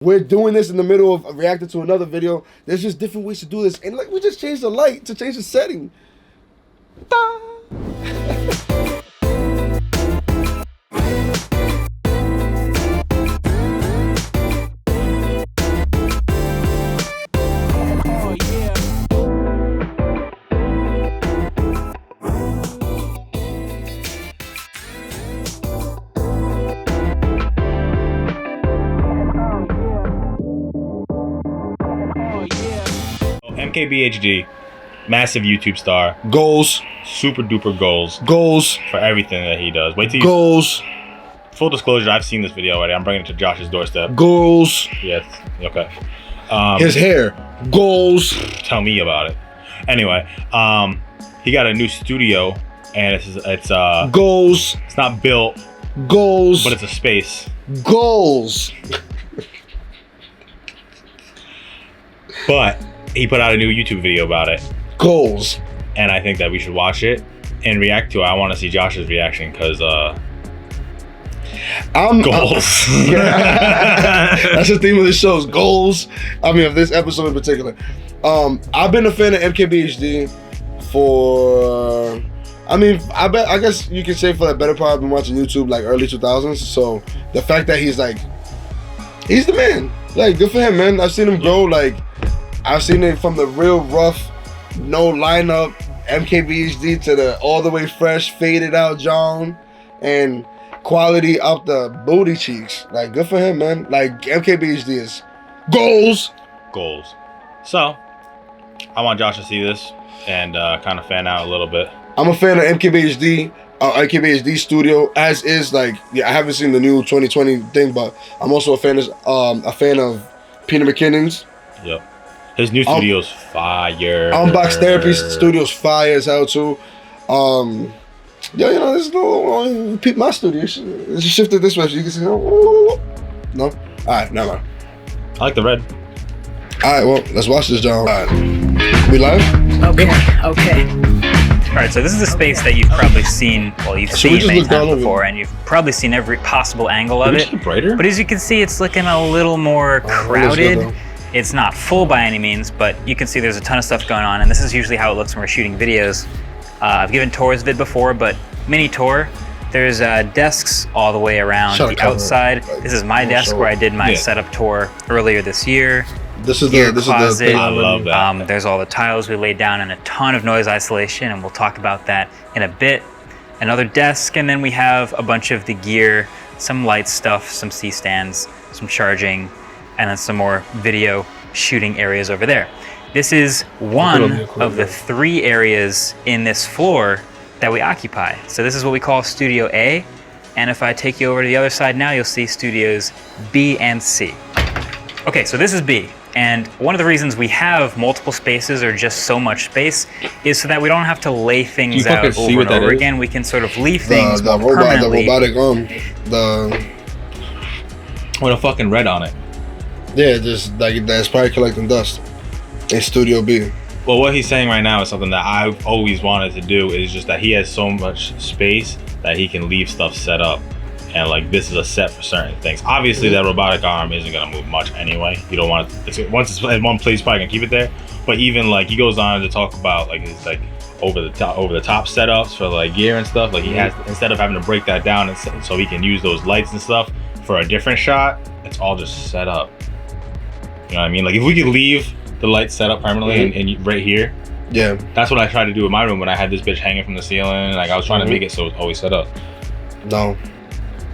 We're doing this in the middle of reacting to another video. There's just different ways to do this. And like, we just changed the light to change the setting. MKBHD, massive YouTube star. Goals. Super duper goals. Goals. For everything that he does. Wait till you... Goals. Full disclosure, I've seen this video already. I'm bringing it to Josh's doorstep. Goals. Yes. Okay. His hair. Goals. Tell me about it. Anyway, he got a new studio, and it's goals. It's not built. Goals. But it's a space. Goals. But he put out a new YouTube video about it. Goals. And I think that we should watch it and react to it. I want to see Josh's reaction because goals. That's the theme of the show, is goals. I mean, of this episode in particular. I've been a fan of MKBHD for, I guess you can say for the better part, I've been watching YouTube like early 2000s. So the fact that he's the man. Like, good for him, man. I've seen him grow. Like, I've seen it from the real rough, no lineup MKBHD to the all the way fresh, faded out John, and quality up the booty cheeks. Like, good for him, man. Like, MKBHD is goals. Goals. So, I want Josh to see this and kind of fan out a little bit. I'm a fan of MKBHD. MKBHD studio, as is. Like, yeah, I haven't seen the new 2020 thing, but I'm also a fan of Peter McKinnon's. Yep. His new studio's fire. Unbox Therapy studio's fire as hell too. Yeah, you know, there's no my studio. It's shifted this way so you can see. No. All right, never mind. I like the red. All right, well, let's watch this, John. All right. We live? Okay. All right, so this is a space that you've probably seen. Well, you've seen it many times before, and you've probably seen every possible angle of it. Brighter? But as you can see, it's looking a little more crowded. It's not full by any means, but you can see there's a ton of stuff going on, and this is usually how it looks when we're shooting videos. I've given tours vid before, but mini tour. There's desks all the way around the outside. This is my desk where I did my setup tour earlier this year. This is the thing. I love that. There's all the tiles we laid down and a ton of noise isolation, and we'll talk about that in a bit. Another desk, and then we have a bunch of the gear, some light stuff, some C-stands, some charging, and then some more video shooting areas over there. This is one of the 3 areas in this floor that we occupy. So this is what we call Studio A, and if I take you over to the other side now, you'll see Studios B and C. Okay, so this is B, and one of the reasons we have multiple spaces or just so much space is so that we don't have to lay things out over and over again. We can sort of leave things more permanently. The robotic with a fucking red on it. Yeah, just like that's probably collecting dust in Studio B. Well, what he's saying right now is something that I've always wanted to do, is just that he has so much space that he can leave stuff set up. And like, this is a set for certain things. Obviously, that robotic arm isn't gonna move much anyway. You don't want it. Once it's in one place, you're probably gonna keep it there. But even like, he goes on to talk about like his like over the top setups for like gear and stuff. Like, he has, instead of having to break that down and so he can use those lights and stuff for a different shot, it's all just set up. You know what I mean? Like, if we could leave the lights set up permanently and right here, yeah, that's what I tried to do in my room when I had this bitch hanging from the ceiling. Like, I was trying to make it so it's always set up. No,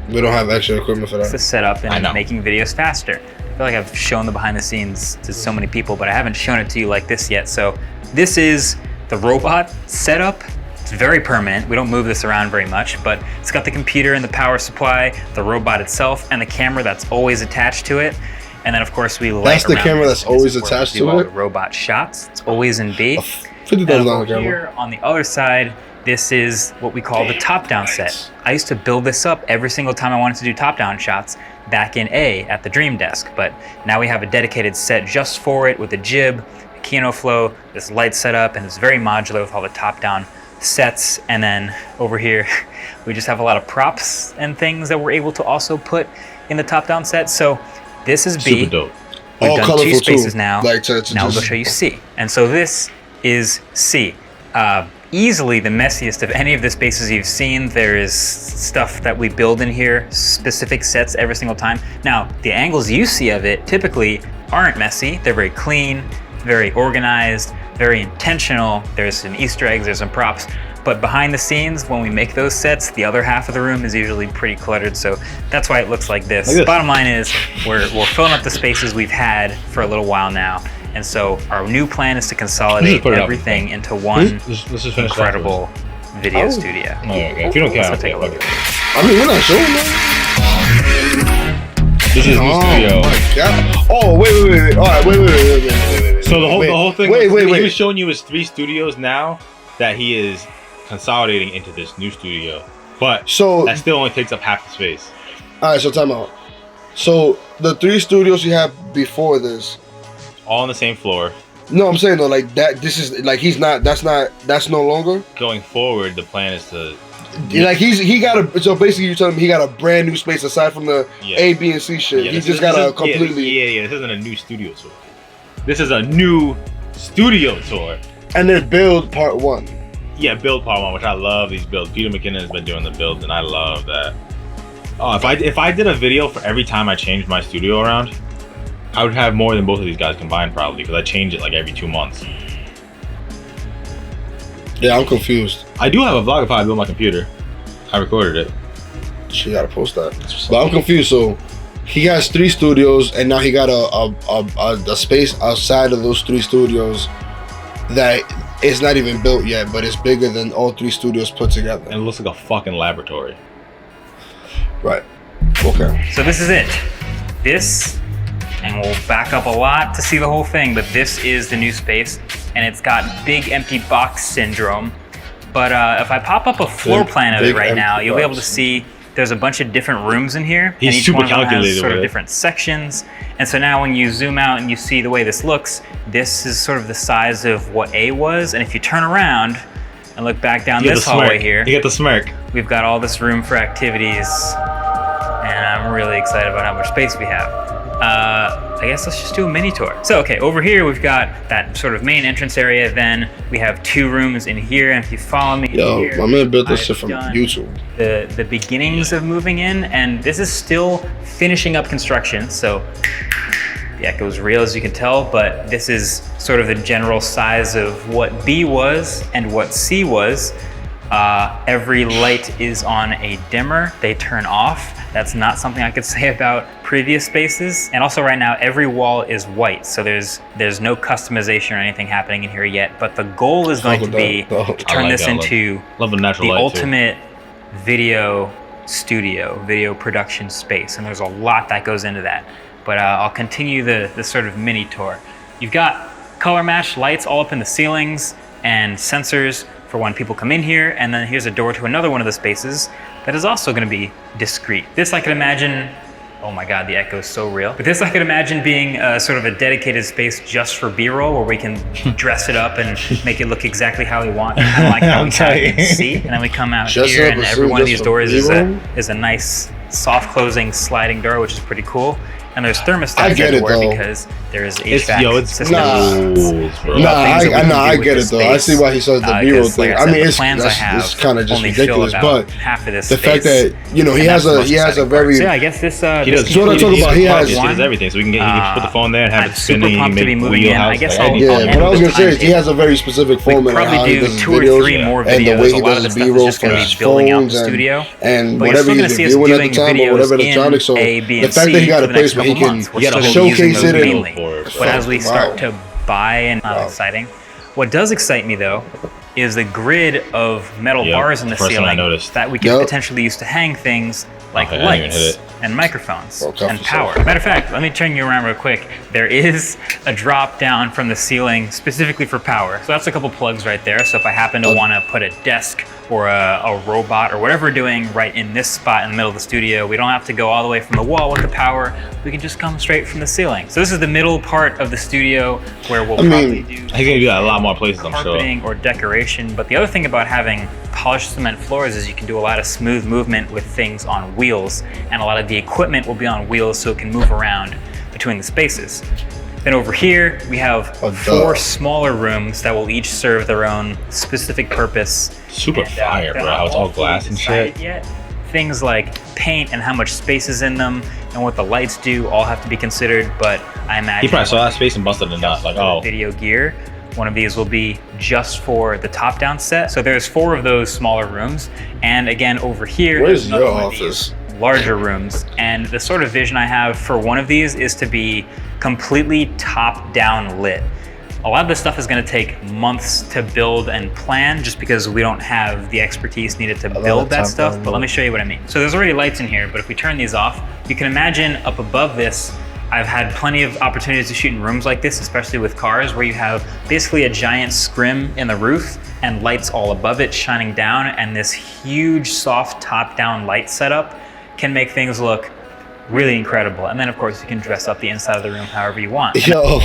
we don't have extra equipment for that. It's the setup and making videos faster. I feel like I've shown the behind the scenes to so many people, but I haven't shown it to you like this yet. So this is the robot setup. It's very permanent. We don't move this around very much, but it's got the computer and the power supply, the robot itself, and the camera that's always attached to it. And then, of course, we light That's the camera that's always attached to it? Robot shots. It's always in B. $50 camera. Here on the other side, this is what we call the top-down set. I used to build this up every single time I wanted to do top-down shots back in A at the Dream Desk, but now we have a dedicated set just for it with a jib, a Kino flow, this light setup, and it's very modular with all the top-down sets. And then over here, we just have a lot of props and things that we're able to also put in the top-down set. So This is B. Super dope. We've All done colorful 2 spaces too. now. Like to Now we'll just, go show you C. And so this is C. Easily the messiest of any of the spaces you've seen. There is stuff that we build in here, specific sets every single time. Now, the angles you see of it typically aren't messy. They're very clean, very organized, very intentional. There's some Easter eggs, there's some props. But behind the scenes, when we make those sets, the other half of the room is usually pretty cluttered. So that's why it looks like this. Like this. Bottom line is we're filling up the spaces we've had for a little while now. And so our new plan is to consolidate put it up. everything into one Let's just finish incredible video studio. that. Okay. If you don't care, So I'll take a look. I mean, we're not showing that. This is new studio. my God. Oh, wait. All right, wait. So the whole thing. He was Wait. showing you his 3 studios now that he is consolidating into this new studio, but So, that still only takes up half the space. all right, so time out. So the 3 studios you had before this. All on the same floor. No, I'm saying though, like that. This is like that's no longer. Going forward, the plan is to Like he got a. So basically, you're telling me he got a brand new space aside from the Yeah. A, B, and C shit. Yeah, he this just is- got this a is- completely. Yeah. This isn't a new studio tour. This is a new studio tour. And then build part 1. Yeah, build part 1, which I love these builds. Peter McKinnon has been doing the builds, and I love that. Oh, if I did a video for every time I changed my studio around, I would have more than both of these guys combined probably, because I change it like every 2 months. Yeah, I'm confused. I do have a vlog of how I built my computer. I recorded it. She gotta post that. But I'm confused. So he has 3 studios, and now he got a space outside of those 3 studios that is not even built yet, but it's bigger than all 3 studios put together. And it looks like a fucking laboratory. Right. Okay. So this is it. This, and we'll back up a lot to see the whole thing, but this is the new space, and it's got big empty box syndrome. But if I pop up a floor plan of it Big right now, empty you'll be able to box. see there's a bunch of different rooms in here. He's and each super one of them has calculated sort of with it. different sections. And so now when you zoom out and you see the way this looks, this is sort of the size of what A was. And if you turn around and look back down You got this the hallway smirk. here, You get the smirk. we've got all this room for activities. And I'm really excited about how much space we have. I guess let's just do a mini tour. So, okay, over here we've got that sort of main entrance area. Then we have 2 rooms in here. And if you follow me Yo, here, my man built this I've shit from done YouTube. the beginnings of moving in, and this is still finishing up construction. So the echo is real, as you can tell, but this is sort of the general size of what B was and what C was. Every light is on a dimmer. They turn off. That's not something I could say about previous spaces. And also right now, every wall is white. So there's no customization or anything happening in here yet. But the goal is going to be to turn like this that. into Love the natural the light ultimate video studio, video production space. And there's a lot that goes into that. But I'll continue the sort of mini tour. You've got color matched lights all up in the ceilings and sensors for when people come in here. And then here's a door to another one of the spaces that is also going to be discreet. This I could imagine, oh my God, the echo is so real. But this I could imagine being sort of a dedicated space just for B-roll, where we can dress it up and make it look exactly how we want. I like how we can see. And then we come out Just here, up and a every suit one of just these for doors B-roll? is a nice soft closing sliding door, which is pretty cool. And there's I thermostats get it, everywhere though. because there's HVAC It's systems. rules, bro. Nah, things that we can do I with get this it though. I space. see why he says the B-roll 'Cause like thing. I I said, mean, the it's plans I have it's kind of just only fill ridiculous, about but half of this the fact space. that he And has that's the a most he has a exciting part. very So yeah, I guess this He does. this So what I'm talking about, he has- He does everything, so he can put the phone there and have I'm it super spinning. pumped to be make moving in. wheelhouse, I guess like, I'll- yeah. I'll What end I was the gonna say is he timetable. has a very specific We format could of how probably he do does his 2 or videos 3 more and the videos. way A he lot does of the his stuff is B-roll just for going to his be building out the phones studio. and But you're whatever still he's gonna see us reviewing at the doing time or videos whatever in electronics. So A, B, the and fact that he C got for a the place next where he couple can months. We're You gotta still gonna be showcase using it those and mainly. But as we start to buy, and not Wow. exciting. What does excite me though is the grid of metal Yep, bars in the first thing I ceiling noticed. that we can Yep. potentially use to hang things like Okay, I didn't even hit lights it. and microphones Well, tough and to power. say. Matter of fact, let me turn you around real quick. There is a drop down from the ceiling specifically for power. So that's a couple plugs right there. So if I happen to want to put a desk or a robot or whatever we're doing right in this spot in the middle of the studio, we don't have to go all the way from the wall with the power. We can just come straight from the ceiling. So this is the middle part of the studio where we'll probably do He's gonna do that a lot more places, I'm sure. carpeting or decoration. But the other thing about having polished cement floors is you can do a lot of smooth movement with things on wheels, and a lot of the equipment will be on wheels so it can move around. between the spaces. Then over here, we have Oh, 4 duh. smaller rooms that will each serve their own specific purpose. Super And, fire, they're bro. not It's all fully glass and shit. decided yet. Things like paint and how much space is in them and what the lights do all have to be considered, but I imagine He probably saw that space and busted a nut. Like, oh, video gear, one of these will be just for the top-down set. So there's 4 of those smaller rooms, and again over here Where's there's another your one of these office? larger rooms. And the sort of vision I have for one of these is to be completely top-down lit. A lot of this stuff is going to take months to build and plan just because we don't have the expertise needed to build that stuff, but let me show you what I mean. So there's already lights in here, but if we turn these off, you can imagine up above this, I've had plenty of opportunities to shoot in rooms like this, especially with cars, where you have basically a giant scrim in the roof and lights all above it shining down, and this huge soft top-down light setup can make things look really incredible. And then of course you can dress up the inside of the room however you want. Yo,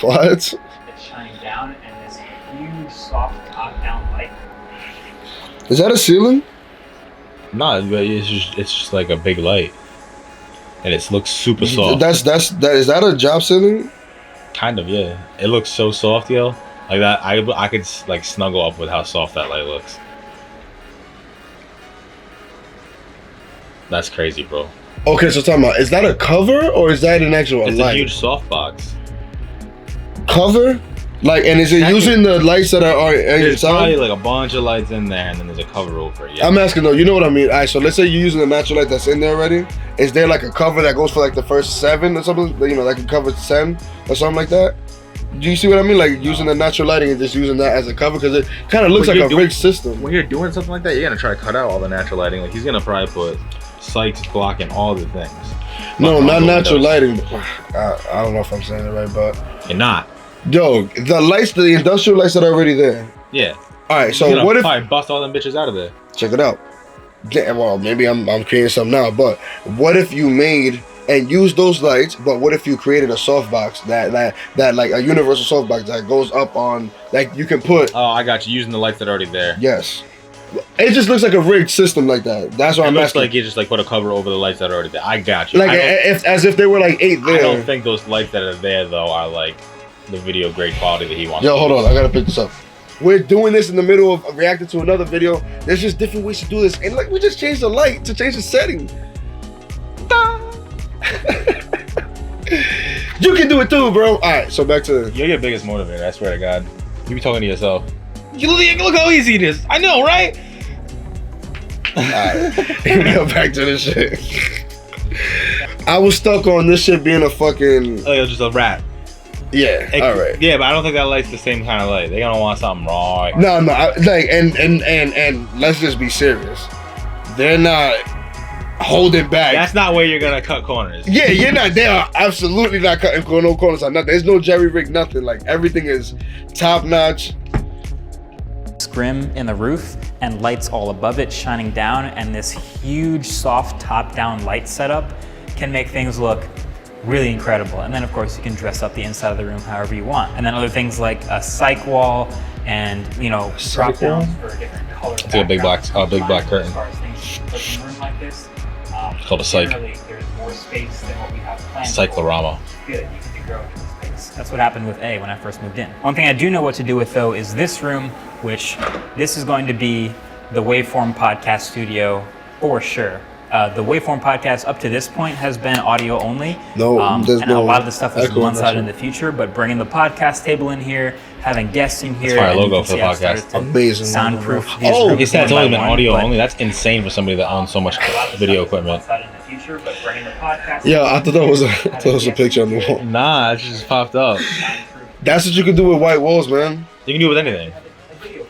what? It's shining down and this huge soft top-down light. Is that a ceiling? no, it's just like a big light, and it looks super soft. Is that a job ceiling? Kind of, yeah. It looks so soft, yo. Like that, I could like snuggle up with how soft that light looks. That's crazy, bro. Okay, so talking about, is that a cover or is that an actual It's light? a huge softbox. Cover? Like, and is it using the lights that are There's probably inside? like a bunch of lights in there, and then there's a cover over it. Yeah. I'm asking though, you know what I mean? Alright, so let's say you're using the natural light that's in there already. Is there like a cover that goes for like the first 7 or something? You know, like a cover 10 or something like that? Do you see what I mean? Like using the natural lighting and just using that as a cover? Because it kind of looks But like a you're rigged system. When you're doing something like that, you're gonna try to cut out all the natural lighting. Like he's gonna probably put sights blocking all the things. No, Like, not all the natural windows. lighting. I don't know if I'm saying it right, but You're not. yo, the lights, the industrial lights that are already there. Yeah. Alright, You're so gonna what if, probably bust all them bitches out of there? check it out. Yeah, well, maybe I'm creating something now, but what if you made and used those lights, but what if you created a softbox that like a universal softbox that goes up on, like you can put, Oh, I got you. Using the lights that are already there. yes. It just looks like a rigged system like that. That's what It I'm looks asking. like you just like put a cover over the lights that are already there. I got you. Like I don't, as if they were like 8 I there. don't think those lights that are there though are like the video grade quality that he wants. Yo, to hold use. on, I gotta pick this up. We're doing this in the middle of reacting to another video. There's just different ways to do this. And like, we just changed the light to change the setting. You can do it too, bro. All right, so back to, You're your biggest motivator. I swear to God. You be talking to yourself. You look how easy it is. I know, right? all right, go back to this shit. I was stuck on this shit being a fucking, Oh, you're just a rat. yeah, all right. Yeah, but I don't think that light's the same kind of light. They're gonna want something raw. No, like, and let's just be serious. They're not holding back. That's not where you're gonna cut corners. Yeah, you're not. They are absolutely not cutting no corners on nothing. There's no jerry rig, nothing. Like everything is top notch. Scrim in the roof and lights all above it shining down, and this huge soft top-down light setup can make things look really incredible. And then of course you can dress up the inside of the room however you want. And then other things like a cyc wall and, you know, drop downs for different colors. It's a big black curtain. As far as things you put in a room like this, It's called a cyc. generally there's more space than what we have planned. Cyclorama. Good, you can grow into space. That's what happened with A when I first moved in. One thing I do know what to do with though is this room, which this is going to be the Waveform Podcast Studio for sure. The Waveform Podcast up to this point has been audio only. No, there's and no a lot of the stuff is echo months in out that in the future, but bringing the podcast table in here, having guests in here. That's our and you logo can for see the I've started podcast. to Amazing. Soundproof. Oh, these rooms He said it's one only by been one, audio but only. That's insane for somebody that owns so much video equipment. Yeah, I thought that was a picture on the wall. Nah, it just popped up. That's what you can do with white walls, man. You can do it with anything.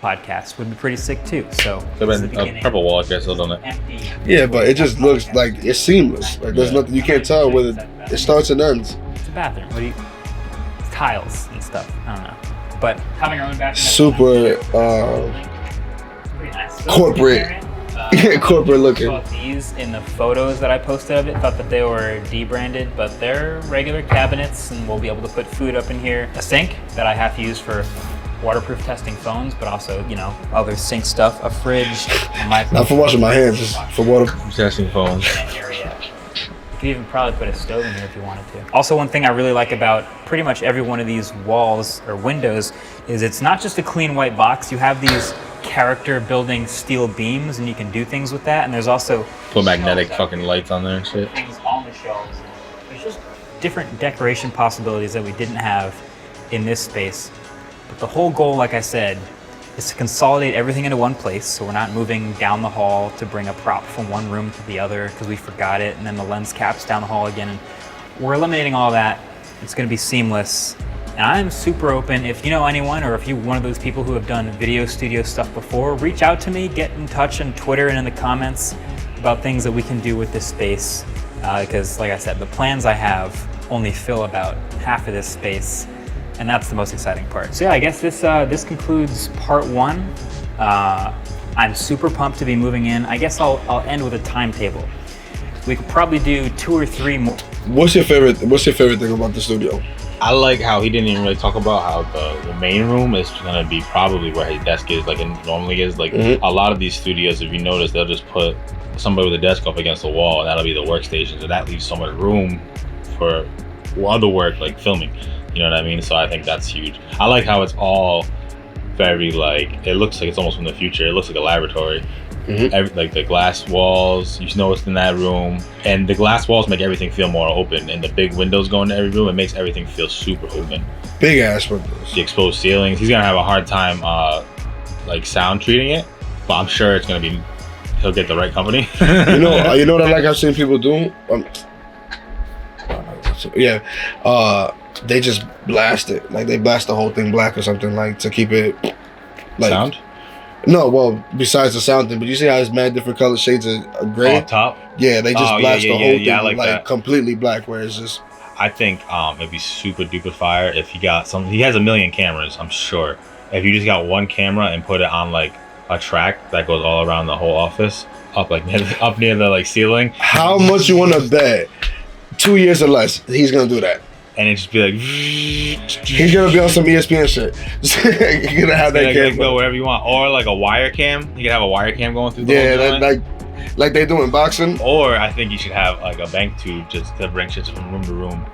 Podcast would be pretty sick too. So Could this is have the been a beginning. purple wall if I still done it. Empty. Yeah, but it just looks like it's seamless. Like there's nothing, you can't tell where it starts and ends. It's a bathroom. What do you? It's tiles and stuff. I don't know. But having our own bathroom. Super pretty nice. corporate. Corporate looking. Saw these in the photos that I posted of it. Thought that they were debranded, but they're regular cabinets, and we'll be able to put food up in here. A sink that I have to use for waterproof testing phones, but also, you know, other sink stuff. A fridge, a microwave. Not for washing my hands, just for water. Testing phones. Area. could even probably put a stove in here if you wanted to. Also, one thing I really like about pretty much every one of these walls or windows is it's not just a clean white box. You have these character building steel beams, and you can do things with that. And there's also put magnetic fucking lights on there and shit. Things on the shelves. There's just different decoration possibilities that we didn't have in this space. But the whole goal, like I said, is to consolidate everything into one place, so we're not moving down the hall to bring a prop from one room to the other because we forgot it, and then the lens caps down the hall again. And we're eliminating all that. It's going to be seamless. And I'm super open. If you know anyone, or if you're one of those people who have done video studio stuff before, reach out to me, get in touch on Twitter and in the comments about things that we can do with this space. Because like I said, the plans I have only fill about half of this space. And that's the most exciting part. So yeah, I guess this concludes part 1. I'm super pumped to be moving in. I guess I'll end with a timetable. We could probably do 2 or 3 more. What's your favorite thing about the studio? I like how he didn't even really talk about how the main room is gonna be probably where his desk is, like it normally is. Like a lot of these studios, if you notice, they'll just put somebody with a desk up against the wall, and that'll be the workstation. So that leaves so much room for other work, like filming. You know what I mean? So I think that's huge. I like how it's all very like, it looks like it's almost from the future. It looks like a laboratory. Like the glass walls, you know what's in that room. And the glass walls make everything feel more open. And the big windows going to every room, it makes everything feel super open. Big ass windows. The exposed ceilings. He's gonna have a hard time like sound treating it. But I'm sure it's gonna be, he'll get the right company. you know what I like I've seen people do? They just blast it. Like they blast the whole thing black or something, like to keep it like sound? No, well, besides the sound thing, but you see how it's mad different color shades of gray? On top? Yeah, they just blast the whole thing like like completely black, where it's just... I think it'd be super duper fire if he got some... He has 1 million cameras, I'm sure. If you just got one camera and put it on like a track that goes all around the whole office, up near the like ceiling. How much you want to bet 2 years or less he's going to do that? And it just be like... He's going to be on some ESPN shit. He's going to have that camera. Go wherever you want. Or like a wire cam. You could have a wire cam going through the whole joint. Like they do in boxing. Or I think you should have like a bank tube just to bring shit from room to room.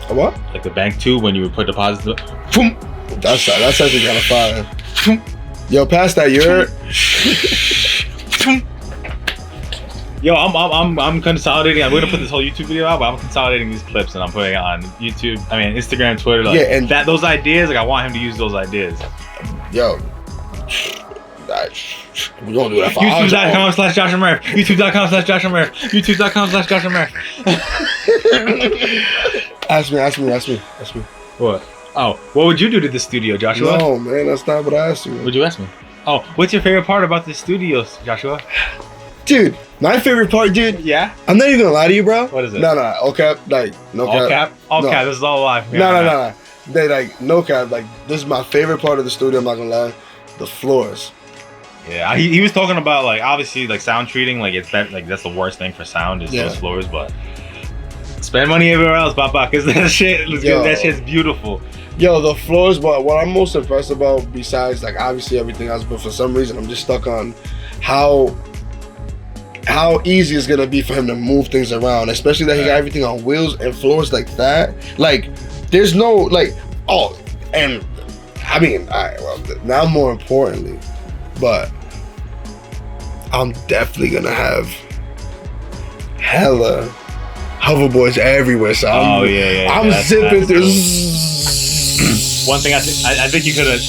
A what? Like the bank tube when you would put deposits. That's actually kind of fire. Yo, past that, you're... Yo, I'm consolidating. I'm gonna put this whole YouTube video out, but I'm consolidating these clips and I'm putting it on YouTube. I mean, Instagram, Twitter. Like, yeah, and those ideas, like I want him to use those ideas. Yo, we gonna do that for YouTube.com/Joshua Murph. YouTube.com/Joshua Murph. YouTube.com/Joshua Murph. Ask me. What? Oh, what would you do to this studio, Joshua? No, man, that's not what I asked you. What'd you ask me? Oh, what's your favorite part about this studio, Joshua? Dude, my favorite part, dude. Yeah. I'm not even gonna lie to you, bro. What is it? No, all cap, like no cap. All cap. All cap. This is all live. No. They like no cap. Like this is my favorite part of the studio. I'm not gonna lie. The floors. Yeah, he was talking about like obviously like sound treating. Like it's that like that's the worst thing for sound is those floors. But spend money everywhere else, Papa, because that shit looks good. That shit's beautiful. Yo, the floors. But what I'm most impressed about, besides like obviously everything else, but for some reason I'm just stuck on how easy it's gonna be for him to move things around, especially that he got everything on wheels and floors like that. Like, there's no like, and I mean, now more importantly, but I'm definitely gonna have hella hoverboards everywhere. So I'm zipping through. One thing I think you could have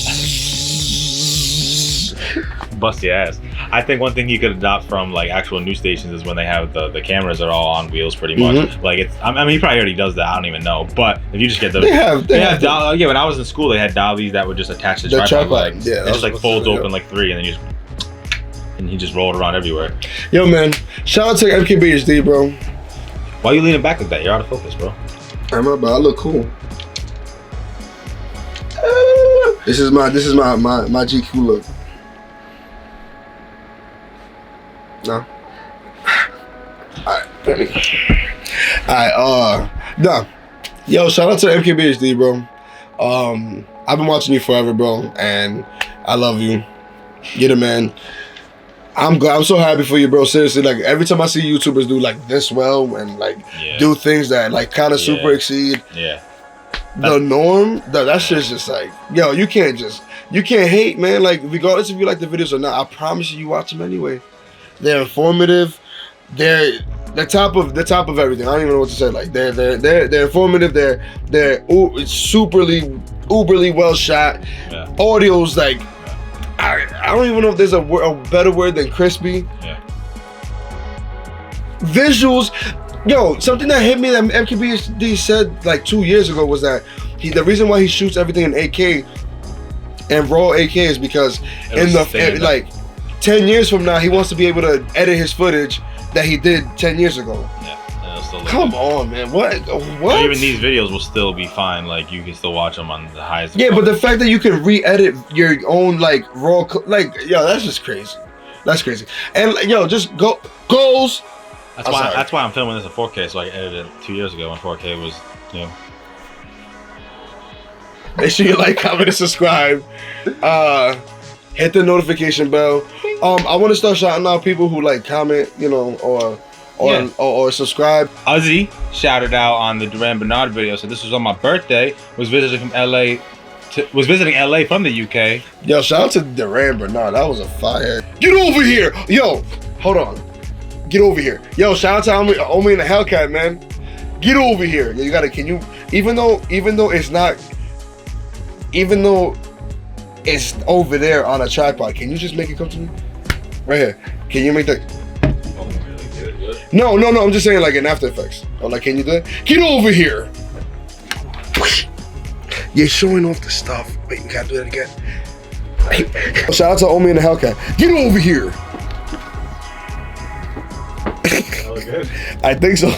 bust your ass. I think one thing you could adopt from like actual news stations is when they have the cameras are all on wheels pretty much. Like it's, I mean, he probably already does that. I don't even know. But if you just get when I was in school, they had dollies that would just attach to the tripod legs. Yeah, it just like folds open like 3, and then he just rolled around everywhere. Yo, man, shout out to MKBHD, bro. Why are you leaning back like that? You're out of focus, bro. I'm up, but I look cool. This is my GQ look. No. Alright, no. Yo, shout out to MKBHD, bro. I've been watching you forever, bro, and I love you. You're the man. I'm glad. I'm so happy for you, bro. Seriously, like every time I see YouTubers do like this well and like do things that like kind of super exceed the norm, that shit's just like, yo, you can't hate, man. Like regardless if you like the videos or not, I promise you watch them anyway. They're informative. They're the top of everything. I don't even know what to say. Like they're informative. They're uberly well shot. Yeah. Audio's like. I don't even know if there's a better word than crispy. Yeah. Visuals, yo, something that hit me that MKBHD said like 2 years ago was that the reason why he shoots everything in 8K and raw 8K is because like 10 years from now he wants to be able to edit his footage that he did 10 years ago. Yeah. Come on, man. What? Even these videos will still be fine. Like you can still watch them on the highest. Yeah, but the fact that you can re-edit your own like raw, like yo, that's just crazy. That's crazy. And yo, just goals. That's why I'm filming this in 4K, so I edited it 2 years ago when 4K was, you know. Make sure you like, comment, and subscribe. Hit the notification bell. I want to start shouting out people who like comment, you know, or subscribe. Uzzy shouted out on the Duran Bernard video. So this was on my birthday. Was visiting LA from the UK. Yo, shout out to Duran Bernard. That was a fire. Get over here, yo. Hold on. Get over here, yo. Shout out to Omi and the Hellcat, man. Get over here. Yo, you gotta. Can you? Even though it's over there on a tripod, can you just make it come to me? Right here. Can you make that? No, I'm just saying like in After Effects. Or like, can you do it? Get over here! You're showing off the stuff. Wait, you can't do that again. Shout out to Omi and the Hellcat. Get over here! That was good. I think so.